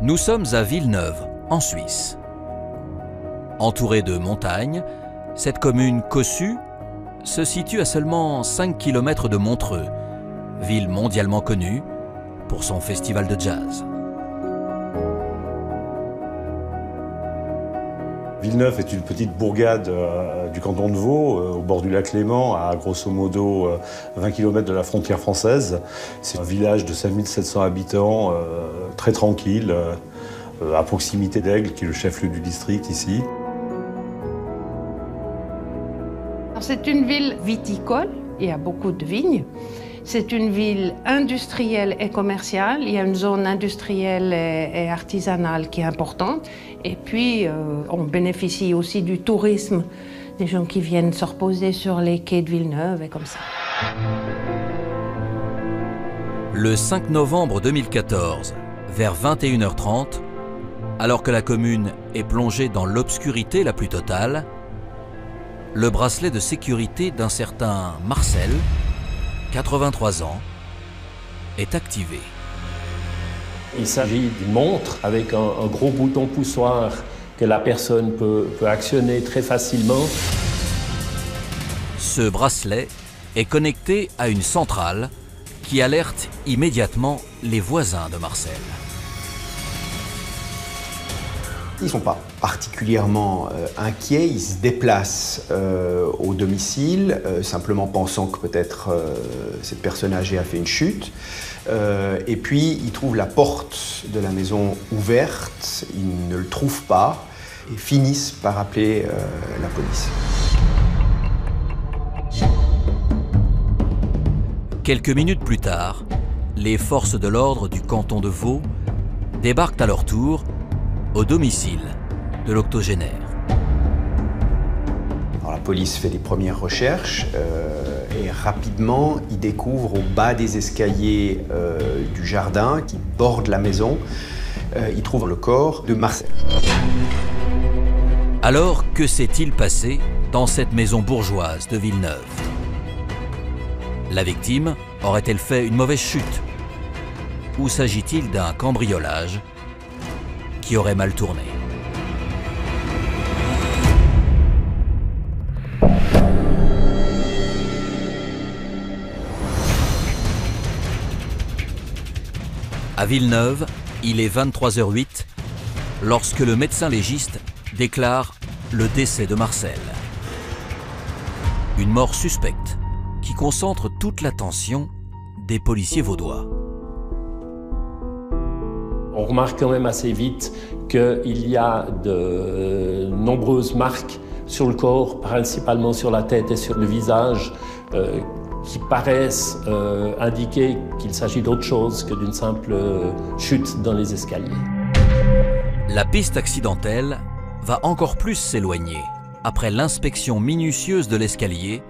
Nous sommes à Villeneuve, en Suisse. Entourée de montagnes, cette commune cossue se situe à seulement 5 km de Montreux, ville mondialement connue pour son festival de jazz. Villeneuve est une petite bourgade du canton de Vaud, au bord du lac Léman, à grosso modo 20 km de la frontière française. C'est un village de 5700 habitants, très tranquille, à proximité d'Aigle, qui est le chef-lieu du district ici. C'est une ville viticole, il y a beaucoup de vignes. C'est une ville industrielle et commerciale. Il y a une zone industrielle et artisanale qui est importante. Et puis, on bénéficie aussi du tourisme, des gens qui viennent se reposer sur les quais de Villeneuve et comme ça. Le 5 novembre 2014, vers 21h30, alors que la commune est plongée dans l'obscurité la plus totale, le bracelet de sécurité d'un certain Marcel, 83 ans, est activé. Il s'agit d'une montre avec un gros bouton poussoir que la personne peut actionner très facilement. Ce bracelet est connecté à une centrale qui alerte immédiatement les voisins de Marcel. Ils ne sont pas particulièrement inquiets, ils se déplacent au domicile, simplement pensant que peut-être cette personne âgée a fait une chute. Et puis ils trouvent la porte de la maison ouverte, ils ne le trouvent pas et finissent par appeler la police. Quelques minutes plus tard, les forces de l'ordre du canton de Vaud débarquent à leur tour au domicile de l'octogénaire. Alors, la police fait les premières recherches et rapidement, ils découvrent au bas des escaliers du jardin qui borde la maison, ils trouvent le corps de Marcel. Alors, que s'est-il passé dans cette maison bourgeoise de Villeneuve? La victime aurait-elle fait une mauvaise chute? Ou s'agit-il d'un cambriolage qui aurait mal tourné? À Villeneuve, il est 23h08 lorsque le médecin légiste déclare le décès de Marcel. Une mort suspecte qui concentre toute l'attention des policiers vaudois. On remarque quand même assez vite qu'il y a de nombreuses marques sur le corps, principalement sur la tête et sur le visage, qui paraissent indiquer qu'il s'agit d'autre chose que d'une simple chute dans les escaliers. La piste accidentelle va encore plus s'éloigner après l'inspection minutieuse de l'escalier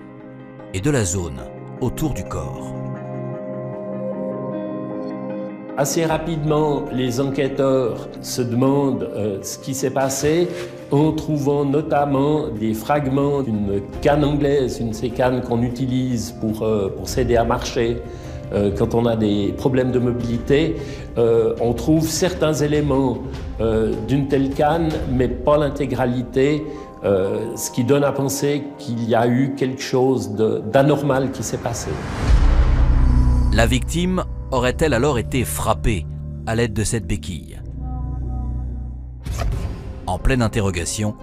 et de la zone autour du corps. Assez rapidement, les enquêteurs se demandent ce qui s'est passé en trouvant notamment des fragments d'une canne anglaise, une de ces cannes qu'on utilise pour s'aider à marcher quand on a des problèmes de mobilité. On trouve certains éléments d'une telle canne, mais pas l'intégralité, ce qui donne à penser qu'il y a eu quelque chose d'anormal qui s'est passé. La victime aurait-elle alors été frappée à l'aide de cette béquille? En pleine interrogation,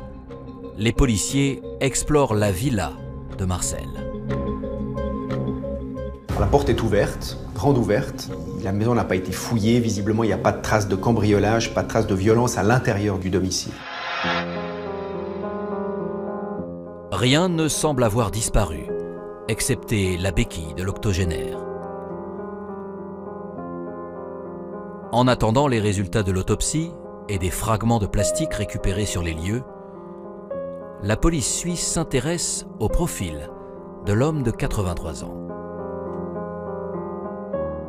les policiers explorent la villa de Marcel. La porte est ouverte, grande ouverte. La maison n'a pas été fouillée, visiblement il n'y a pas de traces de cambriolage, pas de traces de violence à l'intérieur du domicile. Rien ne semble avoir disparu, excepté la béquille de l'octogénaire. En attendant les résultats de l'autopsie et des fragments de plastique récupérés sur les lieux, la police suisse s'intéresse au profil de l'homme de 83 ans.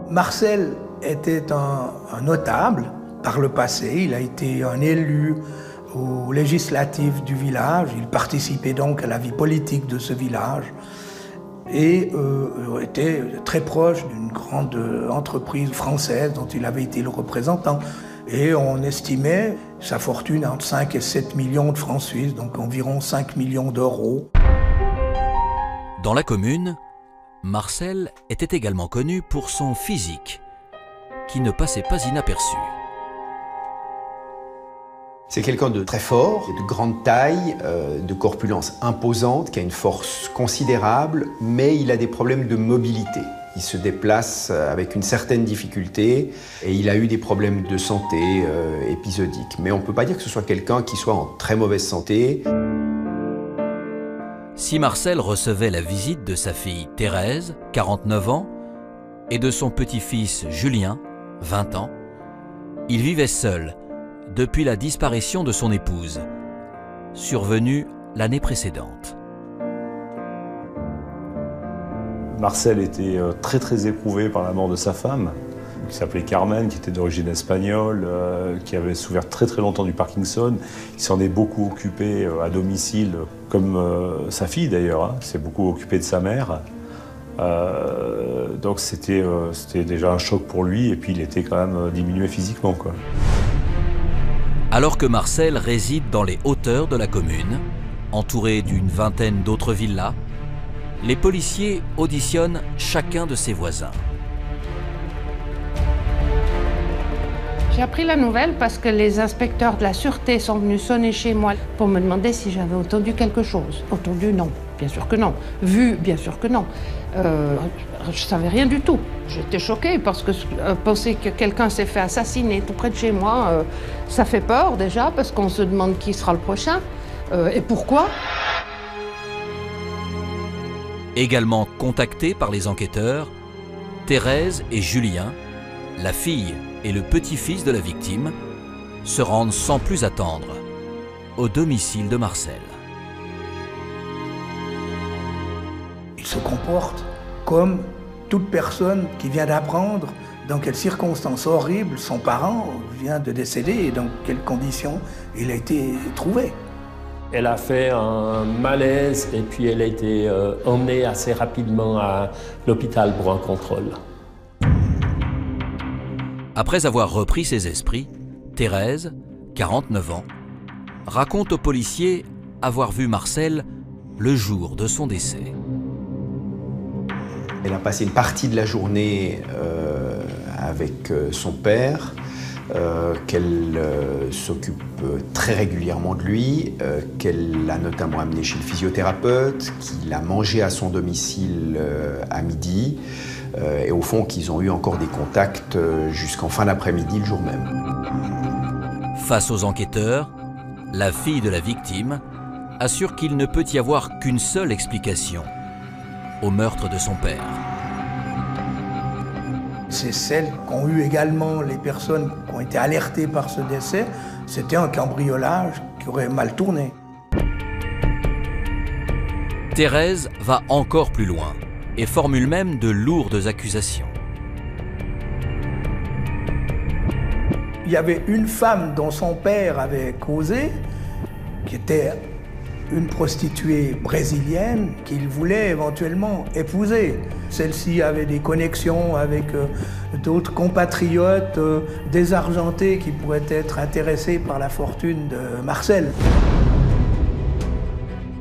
Marcel était un notable par le passé. Il a été un élu au législatif du village. Il participait donc à la vie politique de ce village et était très proche d'une grande entreprise française dont il avait été le représentant. et on estimait sa fortune entre 5 et 7 millions de francs suisses, donc environ 5 millions d'euros. Dans la commune, Marcel était également connu pour son physique, qui ne passait pas inaperçu. C'est quelqu'un de très fort, de grande taille, de corpulence imposante, qui a une force considérable, mais il a des problèmes de mobilité. Il se déplace avec une certaine difficulté et il a eu des problèmes de santé épisodiques. Mais on ne peut pas dire que ce soit quelqu'un qui soit en très mauvaise santé. Si Marcel recevait la visite de sa fille Thérèse, 49 ans, et de son petit-fils Julien, 20 ans, il vivait seul depuis la disparition de son épouse, survenue l'année précédente. Marcel était très éprouvé par la mort de sa femme, qui s'appelait Carmen, qui était d'origine espagnole, qui avait souffert très longtemps du Parkinson. Il s'en est beaucoup occupé à domicile, comme sa fille d'ailleurs, hein, s'est beaucoup occupé de sa mère. Donc c'était déjà un choc pour lui, et puis il était quand même diminué physiquement, quoi. Alors que Marcel réside dans les hauteurs de la commune, entouré d'une vingtaine d'autres villas, les policiers auditionnent chacun de ses voisins. J'ai appris la nouvelle parce que les inspecteurs de la sûreté sont venus sonner chez moi pour me demander si j'avais entendu quelque chose. Entendu, non. Bien sûr que non. Vu, bien sûr que non. Je savais rien du tout. J'étais choquée parce que penser que quelqu'un s'est fait assassiner tout près de chez moi, ça fait peur déjà parce qu'on se demande qui sera le prochain et pourquoi. Également contactés par les enquêteurs, Thérèse et Julien, la fille et le petit-fils de la victime, se rendent sans plus attendre au domicile de Marcel. Il se comporte comme toute personne qui vient d'apprendre dans quelles circonstances horribles son parent vient de décéder et dans quelles conditions il a été trouvé. Elle a fait un malaise et puis elle a été emmenée assez rapidement à l'hôpital pour un contrôle. Après avoir repris ses esprits, Thérèse, 49 ans, raconte aux policiers avoir vu Marcel le jour de son décès. Elle a passé une partie de la journée avec son père, qu'elle s'occupe très régulièrement de lui, qu'elle l'a notamment amené chez le physiothérapeute, qu'il a mangé à son domicile à midi, et au fond qu'ils ont eu encore des contacts jusqu'en fin d'après-midi le jour même. Face aux enquêteurs, la fille de la victime assure qu'il ne peut y avoir qu'une seule explication au meurtre de son père. C'est celle qu'ont eu également les personnes qui ont été alertées par ce décès. C'était un cambriolage qui aurait mal tourné. Thérèse va encore plus loin et formule même de lourdes accusations. Il y avait une femme dont son père avait causé, qui était une prostituée brésilienne qu'il voulait éventuellement épouser. Celle-ci avait des connexions avec d'autres compatriotes désargentés qui pourraient être intéressés par la fortune de Marcel.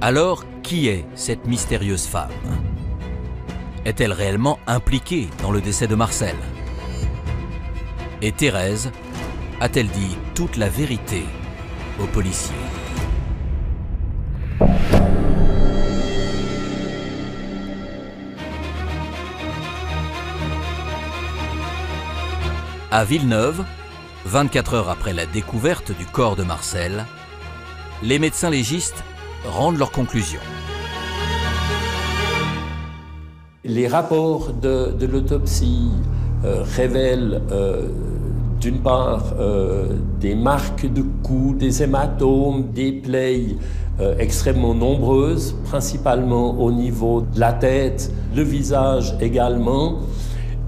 Alors, qui est cette mystérieuse femme? Est-elle réellement impliquée dans le décès de Marcel? Et Thérèse a-t-elle dit toute la vérité aux policiers? À Villeneuve, 24 heures après la découverte du corps de Marcel, les médecins légistes rendent leurs conclusions. Les rapports de l'autopsie révèlent d'une part des marques de coups, des hématomes, des plaies extrêmement nombreuses, principalement au niveau de la tête, le visage également.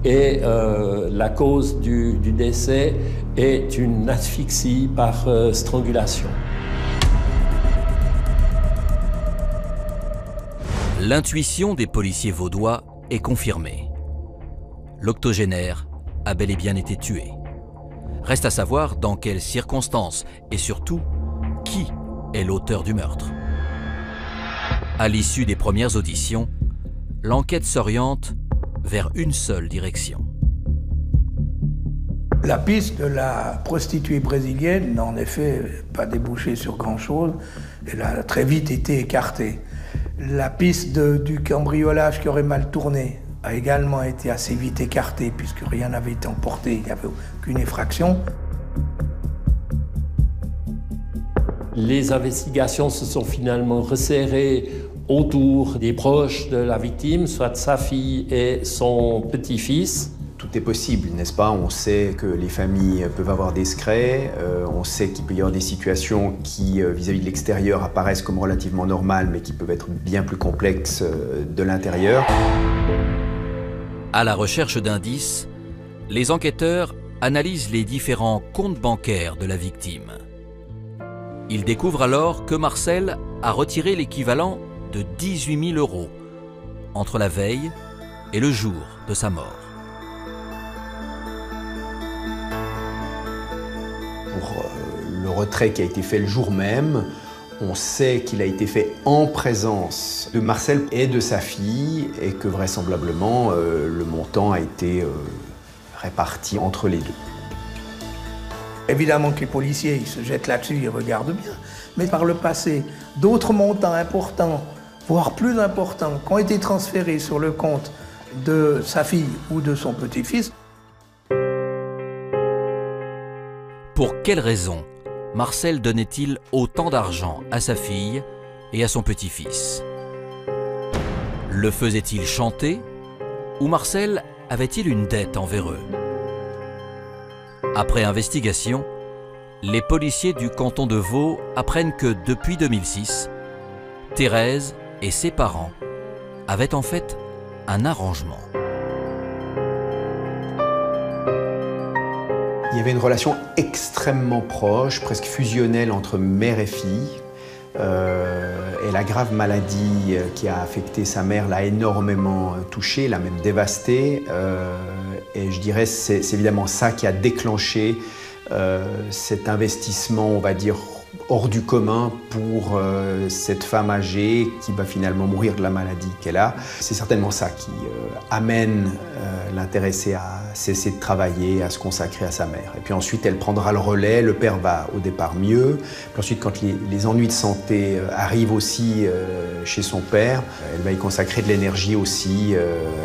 Et la cause du décès est une asphyxie par strangulation. L'intuition des policiers vaudois est confirmée. L'octogénaire a bel et bien été tué. Reste à savoir dans quelles circonstances et surtout qui est l'auteur du meurtre. À l'issue des premières auditions, l'enquête s'oriente vers une seule direction. La piste de la prostituée brésilienne n'a en effet pas débouché sur grand-chose. Elle a très vite été écartée. La piste du cambriolage qui aurait mal tourné a également été assez vite écartée puisque rien n'avait été emporté, il n'y avait aucune effraction. Les investigations se sont finalement resserrées autour des proches de la victime, soit sa fille et son petit-fils. Tout est possible, n'est-ce pas? On sait que les familles peuvent avoir des secrets, on sait qu'il peut y avoir des situations qui, vis-à-vis de l'extérieur, apparaissent comme relativement normales, mais qui peuvent être bien plus complexes de l'intérieur. À la recherche d'indices, les enquêteurs analysent les différents comptes bancaires de la victime. Ils découvrent alors que Marcel a retiré l'équivalent de 18 000 € entre la veille et le jour de sa mort. Pour le retrait qui a été fait le jour même, on sait qu'il a été fait en présence de Marcel et de sa fille et que vraisemblablement le montant a été réparti entre les deux. Évidemment que les policiers ils se jettent là-dessus, ils regardent bien, mais par le passé, d'autres montants importants, voire plus importants, qui ont été transférés sur le compte de sa fille ou de son petit-fils. Pour quelle raison Marcel donnait-il autant d'argent à sa fille et à son petit-fils? Le faisait-il chanter ou Marcel avait-il une dette envers eux? Après investigation, les policiers du canton de Vaud apprennent que depuis 2006, Thérèse et ses parents avaient en fait un arrangement. Il y avait une relation extrêmement proche, presque fusionnelle entre mère et fille. Et la grave maladie qui a affecté sa mère l'a énormément touchée, l'a même dévastée. Et je dirais que c'est évidemment ça qui a déclenché cet investissement, on va dire, hors du commun pour cette femme âgée qui va finalement mourir de la maladie qu'elle a. C'est certainement ça qui amène l'intéressée à cesser de travailler, à se consacrer à sa mère. Et puis ensuite, elle prendra le relais. Le père va au départ mieux. Puis ensuite, quand les ennuis de santé arrivent aussi chez son père, elle va y consacrer de l'énergie aussi.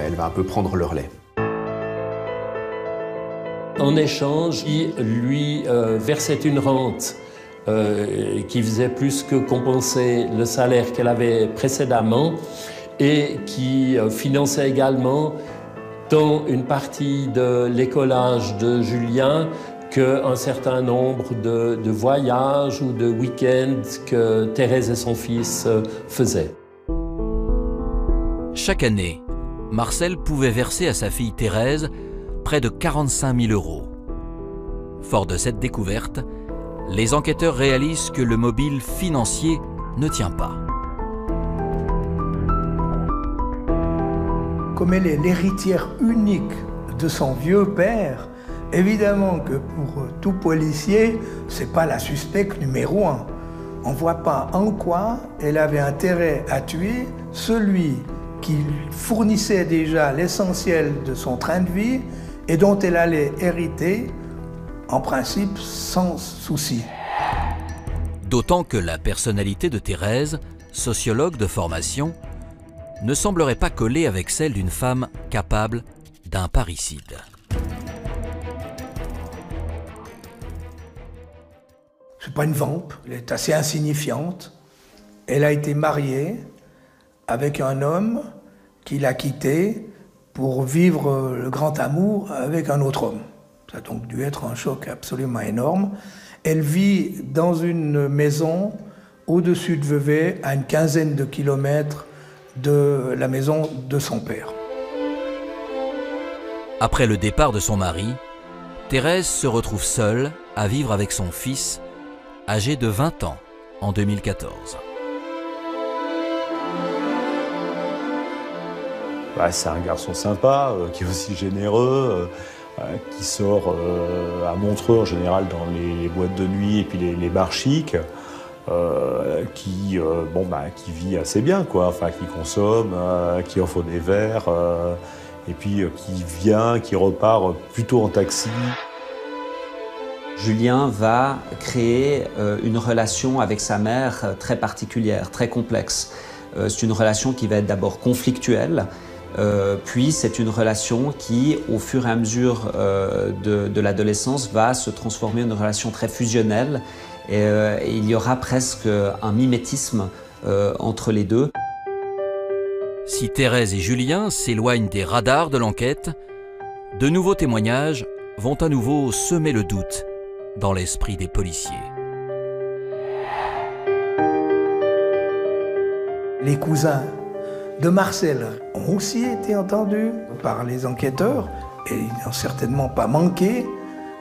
Elle va un peu prendre le relais. En échange, il lui versait une rente qui faisait plus que compenser le salaire qu'elle avait précédemment et qui finançait également tant une partie de l'écolage de Julien qu'un certain nombre de voyages ou de week-ends que Thérèse et son fils faisaient. Chaque année, Marcel pouvait verser à sa fille Thérèse près de 45 000 €. Fort de cette découverte, les enquêteurs réalisent que le mobile financier ne tient pas. Comme elle est l'héritière unique de son vieux père, évidemment que pour tout policier, c'est pas la suspecte numéro 1. On ne voit pas en quoi elle avait intérêt à tuer celui qui fournissait déjà l'essentiel de son train de vie et dont elle allait hériter, en principe, sans souci. D'autant que la personnalité de Thérèse, sociologue de formation, ne semblerait pas coller avec celle d'une femme capable d'un parricide. C'est pas une vampe, elle est assez insignifiante. Elle a été mariée avec un homme qui l'a quittée pour vivre le grand amour avec un autre homme. Ça a donc dû être un choc absolument énorme. Elle vit dans une maison au-dessus de Vevey, à une quinzaine de kilomètres de la maison de son père. Après le départ de son mari, Thérèse se retrouve seule à vivre avec son fils, âgé de 20 ans, en 2014. C'est un garçon sympa, qui est aussi généreux. qui sort à Montreux en général dans les boîtes de nuit et puis les bars chics, qui vit assez bien, quoi. Enfin, qui consomme, qui offre des verres, et puis qui repart plutôt en taxi. Julien va créer une relation avec sa mère très particulière, très complexe. C'est une relation qui va être d'abord conflictuelle, puis c'est une relation qui, au fur et à mesure de l'adolescence, va se transformer en une relation très fusionnelle. Et il y aura presque un mimétisme entre les deux. Si Thérèse et Julien s'éloignent des radars de l'enquête, de nouveaux témoignages vont à nouveau semer le doute dans l'esprit des policiers. Les cousins de Marcel ont aussi été entendus par les enquêteurs et ils n'ont certainement pas manqué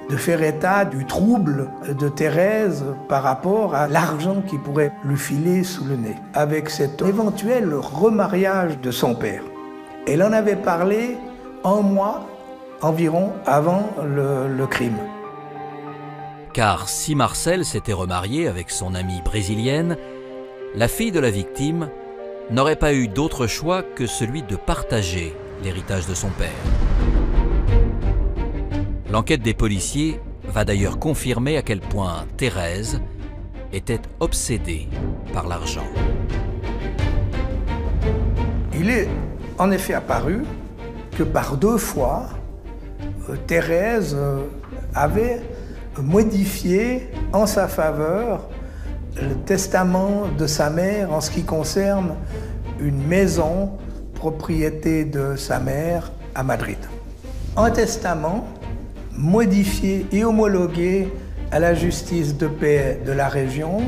de faire état du trouble de Thérèse par rapport à l'argent qui pourrait lui filer sous le nez, avec cet éventuel remariage de son père. Elle en avait parlé un mois environ avant le crime. Car si Marcel s'était remarié avec son amie brésilienne, la fille de la victime n'aurait pas eu d'autre choix que celui de partager l'héritage de son père. L'enquête des policiers va d'ailleurs confirmer à quel point Thérèse était obsédée par l'argent. Il est en effet apparu que par 2 fois, Thérèse avait modifié en sa faveur le testament de sa mère en ce qui concerne une maison propriété de sa mère à Madrid. Un testament modifié et homologué à la justice de paix de la région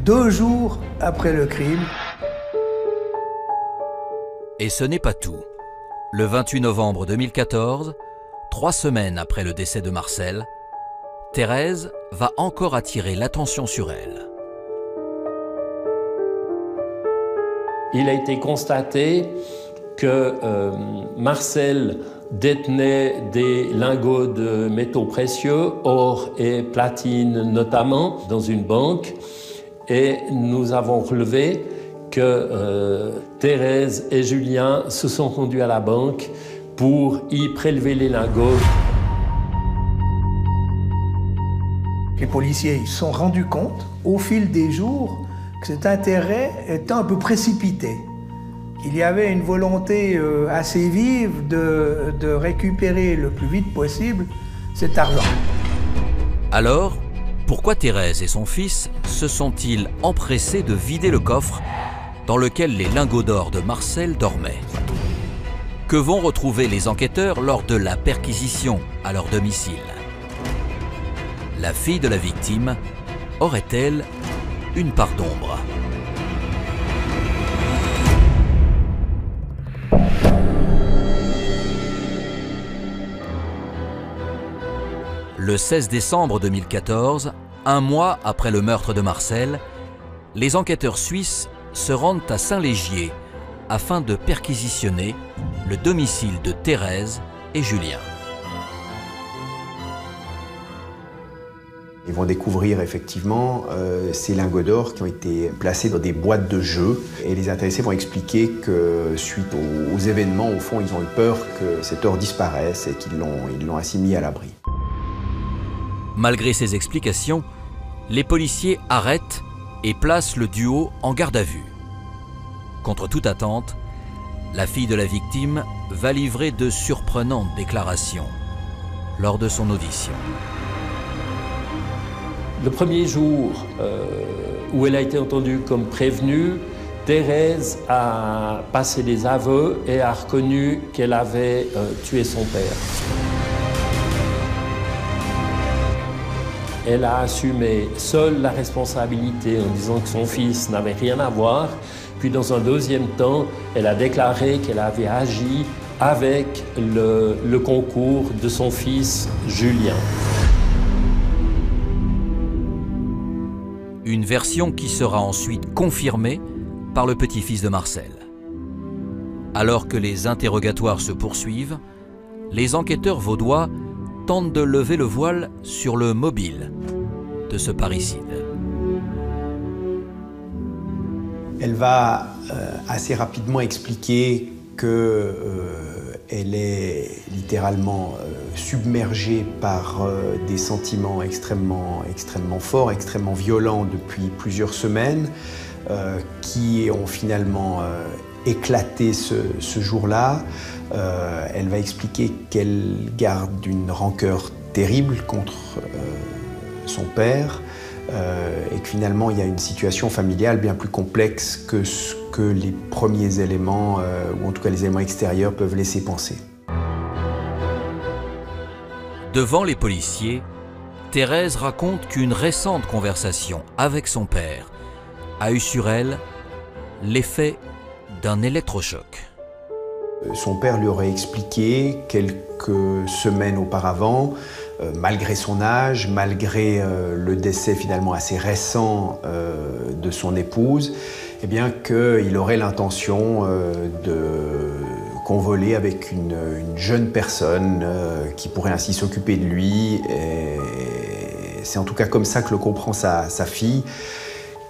2 jours après le crime. Et ce n'est pas tout. Le 28 novembre 2014, 3 semaines après le décès de Marcel, Thérèse va encore attirer l'attention sur elle. Il a été constaté que Marcel détenait des lingots de métaux précieux, or et platine notamment, dans une banque. Et nous avons relevé que Thérèse et Julien se sont conduits à la banque pour y prélever les lingots. Les policiers se sont rendus compte, au fil des jours, que cet intérêt était un peu précipité. Il y avait une volonté assez vive de récupérer le plus vite possible cet argent. Alors, pourquoi Thérèse et son fils se sont-ils empressés de vider le coffre dans lequel les lingots d'or de Marcel dormaient? Que vont retrouver les enquêteurs lors de la perquisition à leur domicile? La fille de la victime aurait-elle une part d'ombre? Le 16 décembre 2014, un mois après le meurtre de Marcel, les enquêteurs suisses se rendent à Saint-Légier afin de perquisitionner le domicile de Thérèse et Julien. Ils vont découvrir effectivement ces lingots d'or qui ont été placés dans des boîtes de jeux. Et les intéressés vont expliquer que suite aux événements, au fond, ils ont eu peur que cet or disparaisse et qu'ils l'ont ainsi mis à l'abri. Malgré ces explications, les policiers arrêtent et placent le duo en garde à vue. Contre toute attente, la fille de la victime va livrer de surprenantes déclarations lors de son audition. Le premier jour où elle a été entendue comme prévenue, Thérèse a passé des aveux et a reconnu qu'elle avait tué son père. Elle a assumé seule la responsabilité en disant que son fils n'avait rien à voir. Puis dans un deuxième temps, elle a déclaré qu'elle avait agi avec le concours de son fils Julien. Une version qui sera ensuite confirmée par le petit-fils de Marcel. Alors que les interrogatoires se poursuivent, les enquêteurs vaudois tentent de lever le voile sur le mobile de ce parricide. Elle va assez rapidement expliquer qu'elle est littéralement submergée par des sentiments extrêmement forts, extrêmement violents depuis plusieurs semaines, qui ont finalement éclaté ce jour-là. Elle va expliquer qu'elle garde une rancœur terrible contre son père, et que finalement il y a une situation familiale bien plus complexe que ce que les premiers éléments, ou en tout cas les éléments extérieurs, peuvent laisser penser. Devant les policiers, Thérèse raconte qu'une récente conversation avec son père a eu sur elle l'effet d'un électrochoc. Son père lui aurait expliqué quelques semaines auparavant, malgré son âge, malgré le décès finalement assez récent de son épouse, eh bien qu'il aurait l'intention de convoler avec une jeune personne qui pourrait ainsi s'occuper de lui. Et c'est en tout cas comme ça que le comprend sa fille,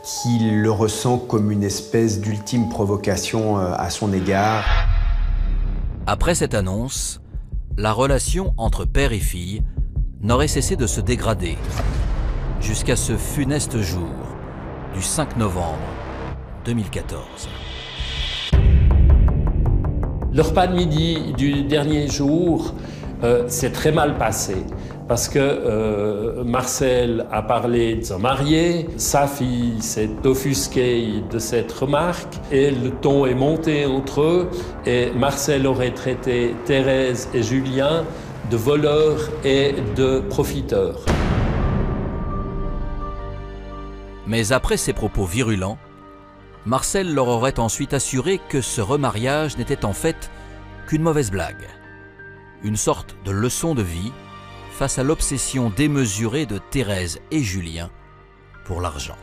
qui le ressent comme une espèce d'ultime provocation à son égard. Après cette annonce, la relation entre père et fille n'aurait cessé de se dégrader jusqu'à ce funeste jour du 5 novembre 2014. Le repas de midi du dernier jour s'est très mal passé parce que Marcel a parlé de se marier, sa fille s'est offusquée de cette remarque et le ton est monté entre eux et Marcel aurait traité Thérèse et Julien de voleurs et de profiteurs. Mais après ces propos virulents, Marcel leur aurait ensuite assuré que ce remariage n'était en fait qu'une mauvaise blague, une sorte de leçon de vie face à l'obsession démesurée de Thérèse et Julien pour l'argent.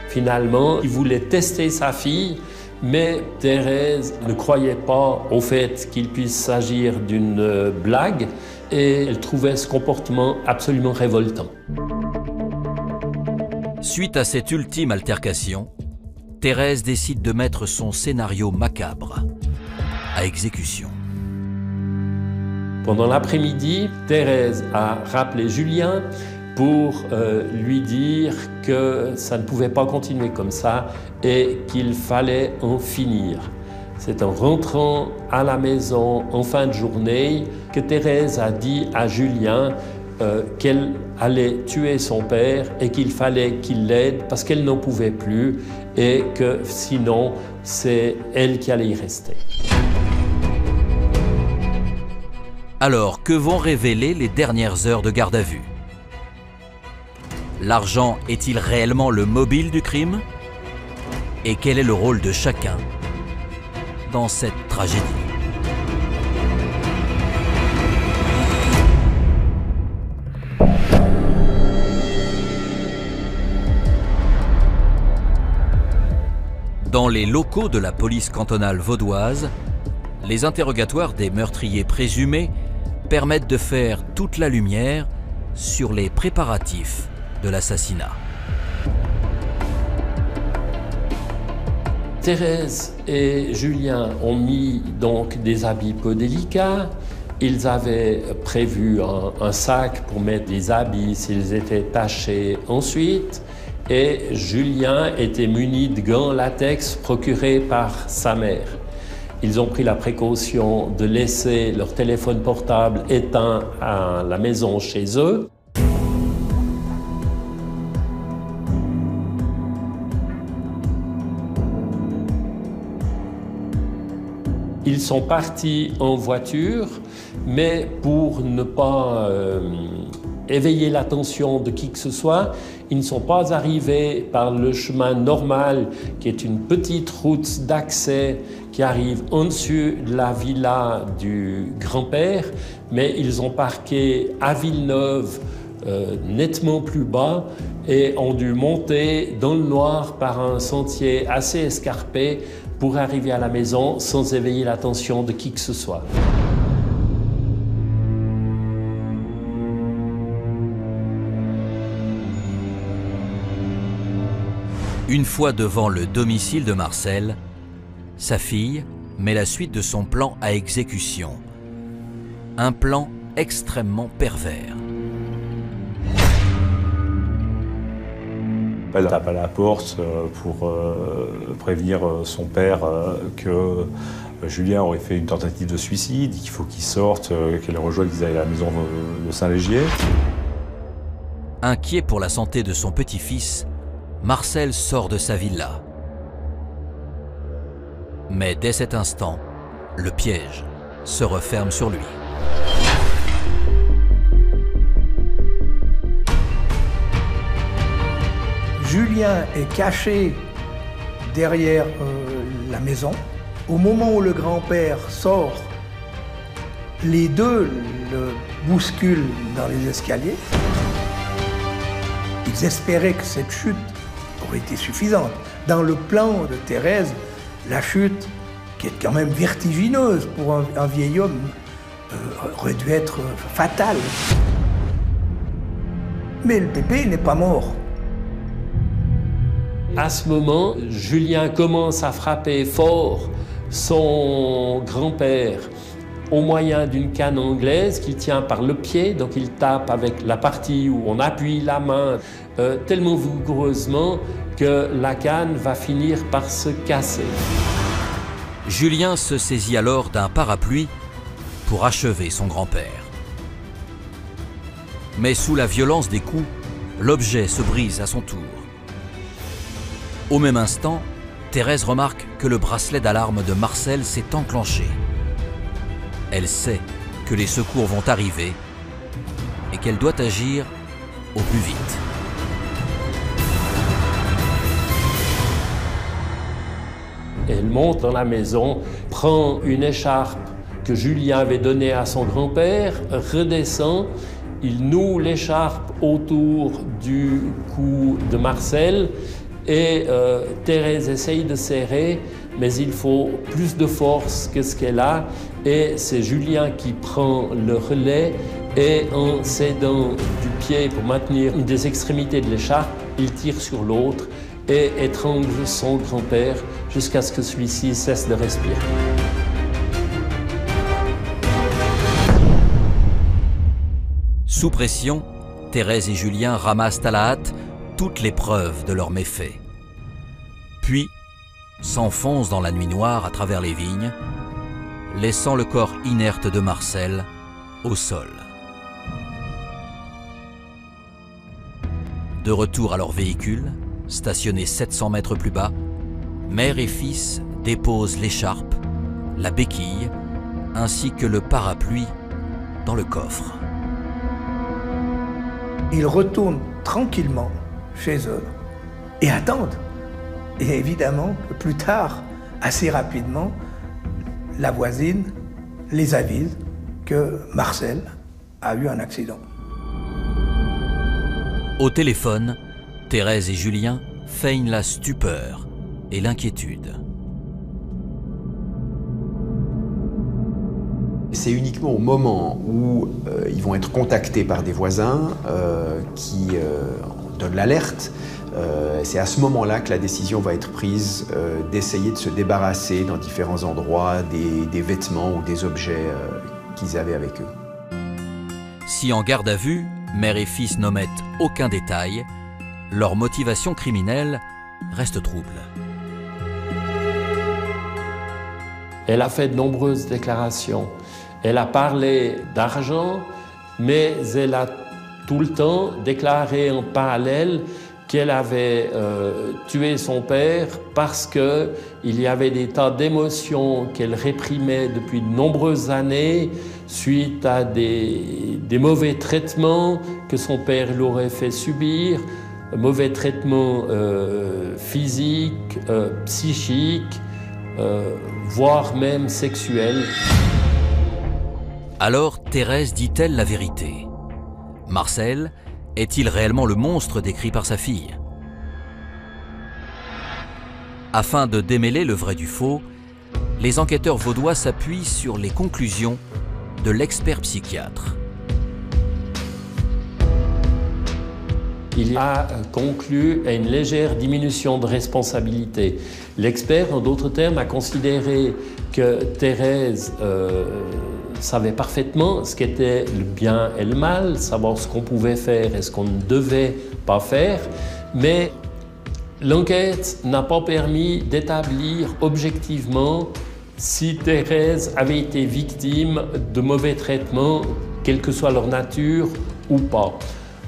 Finalement, il voulait tester sa fille, mais Thérèse ne croyait pas au fait qu'il puisse s'agir d'une blague et elle trouvait ce comportement absolument révoltant. Suite à cette ultime altercation, Thérèse décide de mettre son scénario macabre à exécution. Pendant l'après-midi, Thérèse a rappelé Julien pour lui dire que ça ne pouvait pas continuer comme ça et qu'il fallait en finir. C'est en rentrant à la maison en fin de journée que Thérèse a dit à Julien qu'elle allait tuer son père et qu'il fallait qu'il l'aide parce qu'elle n'en pouvait plus et que sinon c'est elle qui allait y rester. Alors, que vont révéler les dernières heures de garde à vue? L'argent est-il réellement le mobile du crime? Et quel est le rôle de chacun dans cette tragédie? Dans les locaux de la police cantonale vaudoise, les interrogatoires des meurtriers présumés permettent de faire toute la lumière sur les préparatifs de l'assassinat. Thérèse et Julien ont mis donc des habits peu délicats. Ils avaient prévu un sac pour mettre des habits s'ils étaient tachés ensuite. Et Julien était muni de gants latex procurés par sa mère. Ils ont pris la précaution de laisser leur téléphone portable éteint à la maison chez eux. Ils sont partis en voiture, mais pour ne pas éveiller l'attention de qui que ce soit, ils ne sont pas arrivés par le chemin normal, qui est une petite route d'accès qui arrive au-dessus de la villa du grand-père, mais ils ont parqué à Villeneuve, nettement plus bas, et ont dû monter dans le noir par un sentier assez escarpé pour arriver à la maison sans éveiller l'attention de qui que ce soit. Une fois devant le domicile de Marcel, sa fille met la suite de son plan à exécution. Un plan extrêmement pervers. Elle tape à la porte pour prévenir son père que Julien aurait fait une tentative de suicide, qu'il faut qu'il sorte, qu'elle rejoigne la maison de Saint-Légier. Inquiet pour la santé de son petit-fils, Marcel sort de sa villa. Mais dès cet instant, le piège se referme sur lui. Julien est caché derrière la maison. Au moment où le grand-père sort, les deux le bousculent dans les escaliers. Ils espéraient que cette chute aurait été suffisante. Dans le plan de Thérèse, la chute, qui est quand même vertigineuse pour un vieil homme, aurait dû être fatale. Mais le pépé n'est pas mort. À ce moment, Julien commence à frapper fort son grand-père au moyen d'une canne anglaise qu'il tient par le pied, donc il tape avec la partie où on appuie la main tellement vigoureusement que la canne va finir par se casser. Julien se saisit alors d'un parapluie pour achever son grand-père. Mais sous la violence des coups, l'objet se brise à son tour. Au même instant, Thérèse remarque que le bracelet d'alarme de Marcel s'est enclenché. Elle sait que les secours vont arriver et qu'elle doit agir au plus vite. Elle monte dans la maison, prend une écharpe que Julien avait donnée à son grand-père, redescend, il noue l'écharpe autour du cou de Marcel et Thérèse essaye de serrer, mais il faut plus de force que ce qu'elle a et c'est Julien qui prend le relais et en s'aidant du pied pour maintenir une des extrémités de l'écharpe, il tire sur l'autre et étrangle son grand-père jusqu'à ce que celui-ci cesse de respirer. Sous pression, Thérèse et Julien ramassent à la hâte toutes les preuves de leurs méfaits. Puis s'enfoncent dans la nuit noire à travers les vignes, laissant le corps inerte de Marcel au sol. De retour à leur véhicule, stationné 700 mètres plus bas, mère et fils déposent l'écharpe, la béquille, ainsi que le parapluie dans le coffre. Ils retournent tranquillement chez eux et attendent. Et évidemment, plus tard, assez rapidement, la voisine les avise que Marcel a eu un accident. Au téléphone, Thérèse et Julien feignent la stupeur et l'inquiétude. C'est uniquement au moment où ils vont être contactés par des voisins qui donnent l'alerte. C'est à ce moment-là que la décision va être prise d'essayer de se débarrasser dans différents endroits des vêtements ou des objets qu'ils avaient avec eux. Si en garde à vue, mère et fils n'omettent aucun détail, leur motivation criminelle reste trouble. Elle a fait de nombreuses déclarations. Elle a parlé d'argent, mais elle a tout le temps déclaré en parallèle qu'elle avait tué son père parce qu'il y avait des tas d'émotions qu'elle réprimait depuis de nombreuses années suite à des mauvais traitements que son père lui aurait fait subir, mauvais traitements physiques, psychiques, voire même sexuels. Alors Thérèse dit-elle la vérité? Marcel est-il réellement le monstre décrit par sa fille? Afin de démêler le vrai du faux, les enquêteurs vaudois s'appuient sur les conclusions de l'expert psychiatre. Il a conclu à une légère diminution de responsabilité. L'expert, en d'autres termes, a considéré que Thérèse savait parfaitement ce qu'était le bien et le mal, savoir ce qu'on pouvait faire et ce qu'on ne devait pas faire, mais l'enquête n'a pas permis d'établir objectivement si Thérèse avait été victime de mauvais traitements, quelle que soit leur nature ou pas.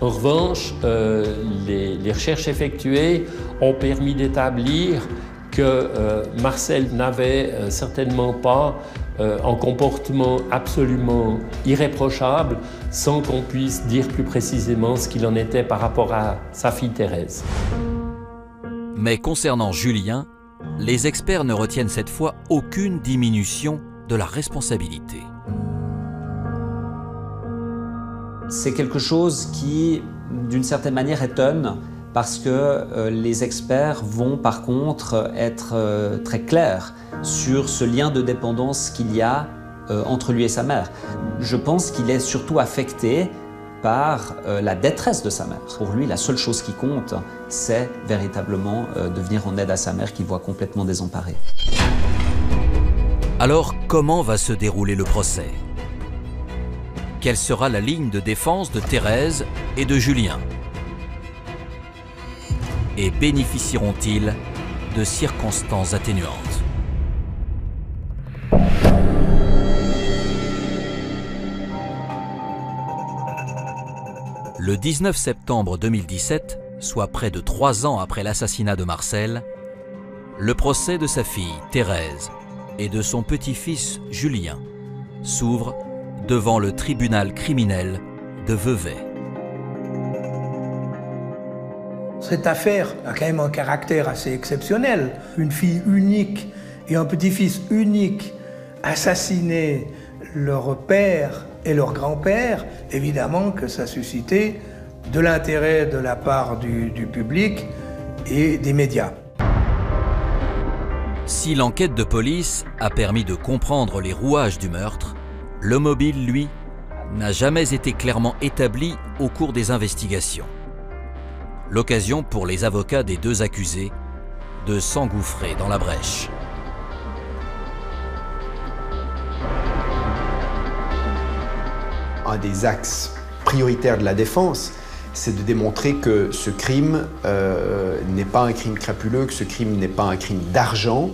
En revanche, les recherches effectuées ont permis d'établir que Marcel n'avait certainement pas un comportement absolument irréprochable, sans qu'on puisse dire plus précisément ce qu'il en était par rapport à sa fille Thérèse. Mais concernant Julien, les experts ne retiennent cette fois aucune diminution de la responsabilité. C'est quelque chose qui, d'une certaine manière, étonne parce que les experts vont par contre être très clairs sur ce lien de dépendance qu'il y a entre lui et sa mère. Je pense qu'il est surtout affecté par la détresse de sa mère. Pour lui, la seule chose qui compte, c'est véritablement de venir en aide à sa mère qu'il voit complètement désemparée. Alors, comment va se dérouler le procès? Quelle sera la ligne de défense de Thérèse et de Julien? Et bénéficieront-ils de circonstances atténuantes? Le 19 septembre 2017, soit près de 3 ans après l'assassinat de Marcel, le procès de sa fille Thérèse et de son petit-fils Julien s'ouvre devant le tribunal criminel de Vevey. Cette affaire a quand même un caractère assez exceptionnel. Une fille unique et un petit-fils unique assassinés leur père et leur grand-père, évidemment que ça suscitait de l'intérêt de la part du public et des médias. Si l'enquête de police a permis de comprendre les rouages du meurtre, le mobile, lui, n'a jamais été clairement établi au cours des investigations. L'occasion pour les avocats des 2 accusés de s'engouffrer dans la brèche. Un des axes prioritaires de la défense, c'est de démontrer que ce crime n'est pas un crime crapuleux, que ce crime n'est pas un crime d'argent,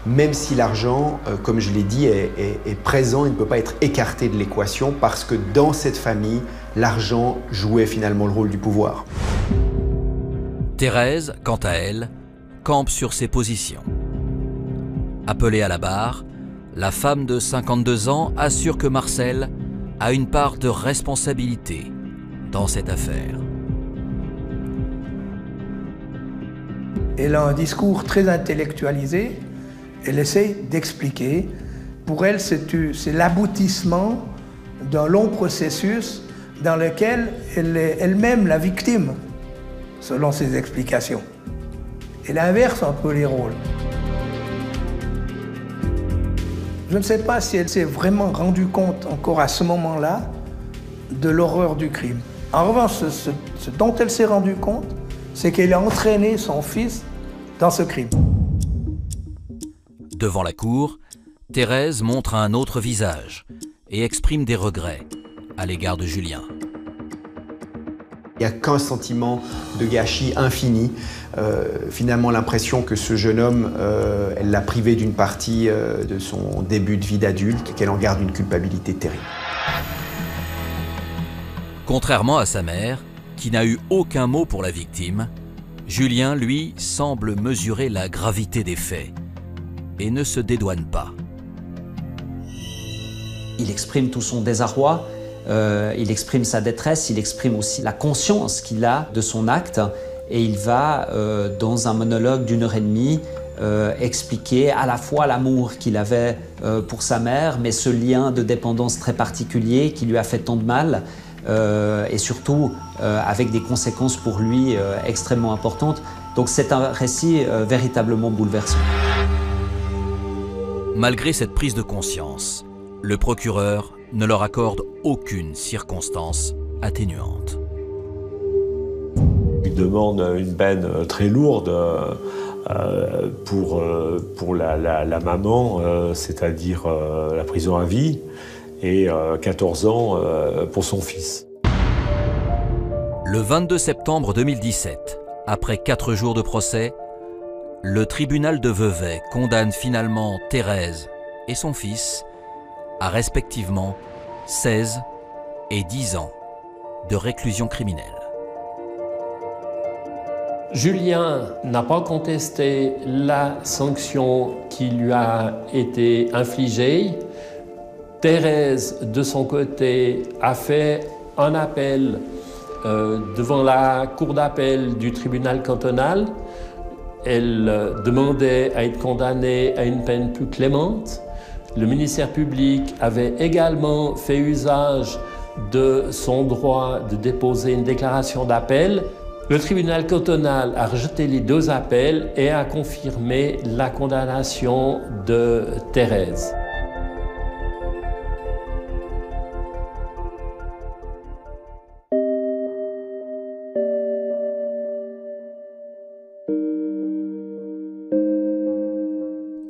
même si l'argent, comme je l'ai dit, est présent, il ne peut pas être écarté de l'équation parce que dans cette famille, l'argent jouait finalement le rôle du pouvoir. Thérèse, quant à elle, campe sur ses positions. Appelée à la barre, la femme de 52 ans assure que Marcel a une part de responsabilité dans cette affaire. Elle a un discours très intellectualisé. Elle essaie d'expliquer. Pour elle, c'est l'aboutissement d'un long processus dans lequel elle est elle-même la victime, selon ses explications. Elle inverse un peu les rôles. Je ne sais pas si elle s'est vraiment rendue compte encore à ce moment-là de l'horreur du crime. En revanche, ce dont elle s'est rendue compte, c'est qu'elle a entraîné son fils dans ce crime. Devant la cour, Thérèse montre un autre visage et exprime des regrets à l'égard de Julien. Il n'y a qu'un sentiment de gâchis infini. Finalement, l'impression que ce jeune homme, elle l'a privé d'une partie de son début de vie d'adulte, qu'elle en garde une culpabilité terrible. Contrairement à sa mère, qui n'a eu aucun mot pour la victime, Julien, lui, semble mesurer la gravité des faits et ne se dédouane pas. Il exprime tout son désarroi, il exprime sa détresse, il exprime aussi la conscience qu'il a de son acte et il va, dans un monologue d'1h30, expliquer à la fois l'amour qu'il avait pour sa mère, mais ce lien de dépendance très particulier qui lui a fait tant de mal et surtout avec des conséquences pour lui extrêmement importantes. Donc c'est un récit véritablement bouleversant. Malgré cette prise de conscience, le procureur ne leur accorde aucune circonstance atténuante. Il demande une peine très lourde pour la maman, c'est-à-dire la prison à vie, et 14 ans pour son fils. Le 22 septembre 2017, après 4 jours de procès, le tribunal de Vevey condamne finalement Thérèse et son fils à respectivement 16 et 10 ans de réclusion criminelle. Julien n'a pas contesté la sanction qui lui a été infligée. Thérèse, de son côté, a fait un appel devant la cour d'appel du tribunal cantonal. Elle demandait à être condamnée à une peine plus clémente. Le ministère public avait également fait usage de son droit de déposer une déclaration d'appel. Le tribunal cantonal a rejeté les 2 appels et a confirmé la condamnation de Thérèse.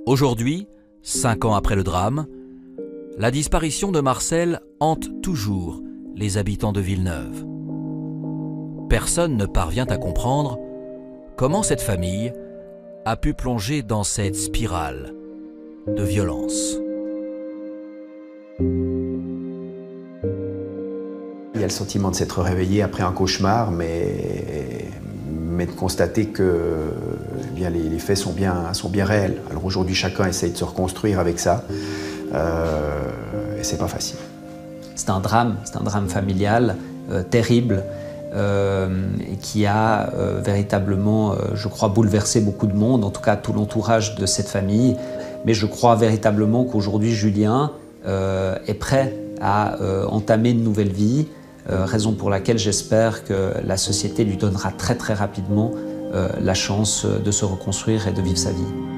Aujourd'hui, 5 ans après le drame, la disparition de Marcel hante toujours les habitants de Villeneuve. Personne ne parvient à comprendre comment cette famille a pu plonger dans cette spirale de violence. Il y a le sentiment de s'être réveillé après un cauchemar, mais de constater que eh bien, les faits sont bien réels. Alors aujourd'hui, chacun essaye de se reconstruire avec ça, et c'est pas facile. C'est un drame familial terrible, qui a véritablement, je crois, bouleversé beaucoup de monde, en tout cas tout l'entourage de cette famille. Mais je crois véritablement qu'aujourd'hui, Julien est prêt à entamer une nouvelle vie, raison pour laquelle j'espère que la société lui donnera très rapidement la chance de se reconstruire et de vivre sa vie.